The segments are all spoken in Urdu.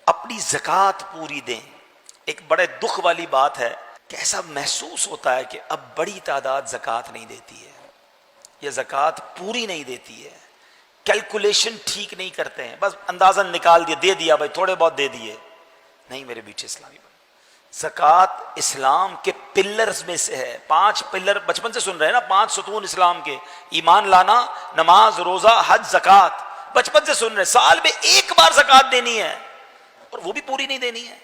اپنی زکوٰۃ پوری دیں۔ ایک بڑے دکھ والی بات ہے کہ ایسا محسوس ہوتا ہے کہ اب بڑی تعداد زکوٰۃ نہیں دیتی ہے یا زکوٰۃ پوری نہیں دیتی ہے، کیلکولیشن ٹھیک نہیں کرتے ہیں، بس اندازن نکال دیا، دے دیا بھائی، تھوڑے بہت دے دیے۔ نہیں میرے بیٹے اسلامی بھائی، زکوٰۃ اسلام کے پلرز میں سے ہے۔ 5 پلر بچپن سے سن رہے ہیں نا، 5 ستون اسلام کے: ایمان لانا، نماز، روزہ، حج، زکوٰۃ۔ بچپن سے سن رہے، سال میں ایک بار زکوٰۃ دینی ہے اور وہ بھی پوری نہیں دینی ہے۔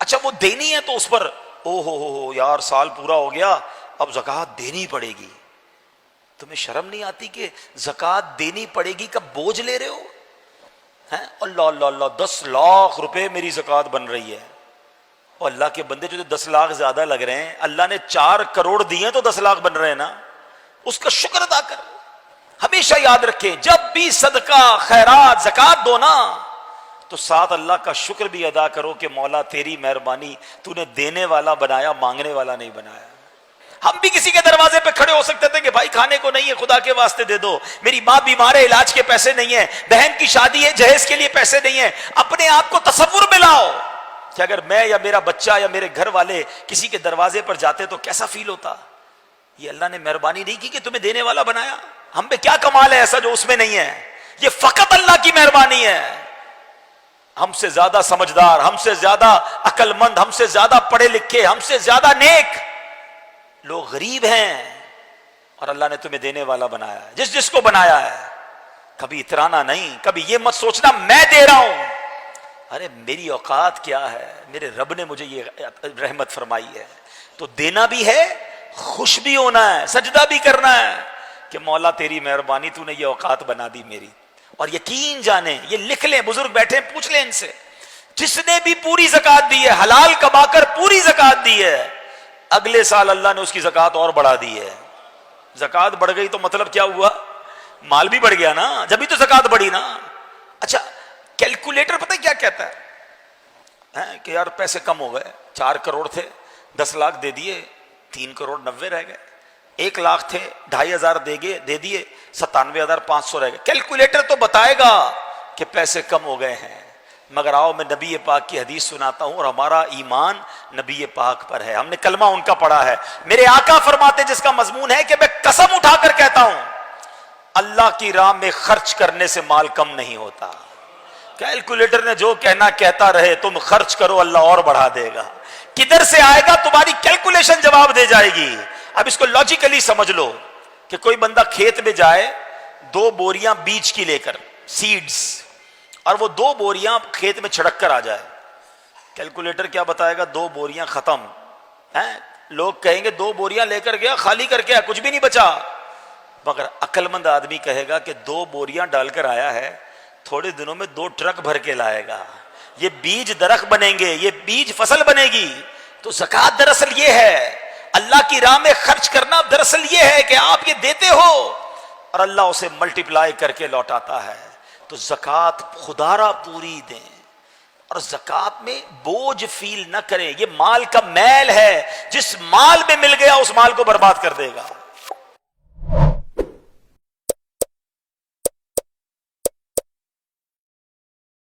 اچھا وہ دینی ہے تو اس پر او ہو یار سال پورا ہو گیا اب زکوٰۃ دینی پڑے گی۔ تمہیں شرم نہیں آتی کہ زکوٰۃ دینی پڑے گی کا بوجھ لے رہے ہو؟ اللہ اللہ اللہ، 10 لاکھ روپے میری زکوٰۃ بن رہی ہے۔ اور اللہ کے بندے جو 10 لاکھ زیادہ لگ رہے ہیں، اللہ نے 4 کروڑ دیے تو 10 لاکھ بن رہے ہیں نا، اس کا شکر ادا کر۔ ہمیشہ یاد رکھیں جب بھی صدقہ، خیرات، زکوٰۃ دو نا تو ساتھ اللہ کا شکر بھی ادا کرو کہ مولا تیری مہربانی، تو نے دینے والا بنایا، مانگنے والا نہیں بنایا۔ ہم بھی کسی کے دروازے پہ کھڑے ہو سکتے تھے کہ بھائی کھانے کو نہیں ہے، خدا کے واسطے دے دو، میری ماں بیمار ہے، علاج کے پیسے نہیں ہیں، بہن کی شادی ہے، جہیز کے لیے پیسے نہیں ہیں۔ اپنے آپ کو تصور میں لاؤ کہ اگر میں یا میرا بچہ یا میرے گھر والے کسی کے دروازے پر جاتے تو کیسا فیل ہوتا۔ یہ اللہ نے مہربانی نہیں کی کہ تمہیں دینے والا بنایا؟ ہم پہ کیا کمال ہے ایسا جو اس میں نہیں ہے؟ یہ فقط اللہ کی مہربانی ہے۔ ہم سے زیادہ سمجھدار، ہم سے زیادہ عقل مند، ہم سے زیادہ پڑھے لکھے، ہم سے زیادہ نیک لوگ غریب ہیں، اور اللہ نے تمہیں دینے والا بنایا ہے۔ جس کو بنایا ہے کبھی اترانا نہیں، کبھی یہ مت سوچنا میں دے رہا ہوں، ارے میری اوقات کیا ہے، میرے رب نے مجھے یہ رحمت فرمائی ہے تو دینا بھی ہے، خوش بھی ہونا ہے، سجدہ بھی کرنا ہے کہ مولا تیری مہربانی، تو نے یہ اوقات بنا دی میری۔ اور یقین جانیں، یہ لکھ لیں، بزرگ بیٹھے پوچھ لیں ان سے، جس نے بھی پوری زکوٰۃ دی ہے، حلال کما کر پوری زکوٰۃ دی ہے، اگلے سال اللہ نے اس کی زکوٰۃ اور بڑھا دی ہے۔ زکوٰۃ بڑھ گئی تو مطلب کیا ہوا؟ مال بھی بڑھ گیا نا، جبھی تو زکوٰۃ بڑھی نا۔ اچھا کیلکولیٹر پتہ کیا کہتا ہے کہ یار پیسے کم ہو گئے، 4 کروڑ تھے، 10 لاکھ دے دیے، 3 کروڑ 90 رہ گئے، 1 لاکھ تھے، 2,500 دے دیے، 97,500 رہ گئے۔ کیلکولیٹر تو بتائے گا کہ پیسے کم ہو گئے ہیں، مگر آؤ میں نبی پاک کی حدیث سناتا ہوں، اور ہمارا ایمان نبی پاک پر ہے، ہم نے کلمہ ان کا پڑھا ہے۔ میرے آقا فرماتے جس کا مضمون ہے کہ میں قسم اٹھا کر کہتا ہوں اللہ کی راہ میں خرچ کرنے سے مال کم نہیں ہوتا۔ کیلکولیٹر نے جو کہنا کہتا رہے، تم خرچ کرو اللہ اور بڑھا دے گا۔ کدھر سے آئے گا تمہاری کیلکولیشن جواب دے جائے گی۔ اب اس کو لاجیکلی سمجھ لو کہ کوئی بندہ کھیت میں جائے 2 بوریاں بیج کی لے کر، سیڈز، اور وہ 2 بوریاں کھیت میں چھڑک کر آ جائے، کیلکولیٹر کیا بتائے گا؟ 2 بوریاں ختم ہیں۔ لوگ کہیں گے 2 بوریاں لے کر گیا، خالی کر کے کچھ بھی نہیں بچا، مگر عقل مند آدمی کہے گا کہ 2 بوریاں ڈال کر آیا ہے، تھوڑے دنوں میں 2 ٹرک بھر کے لائے گا، یہ بیج درخت بنیں گے، یہ بیج فصل بنے گی۔ تو زکوٰۃ دراصل یہ ہے، اللہ کی راہ میں خرچ کرنا دراصل یہ ہے کہ آپ یہ دیتے ہو اور اللہ اسے ملٹیپلائی کر کے لوٹاتا ہے۔ تو زکوٰۃ خدا را پوری دیں، اور زکوٰۃ میں بوجھ فیل نہ کریں۔ یہ مال کا میل ہے، جس مال میں مل گیا اس مال کو برباد کر دے گا۔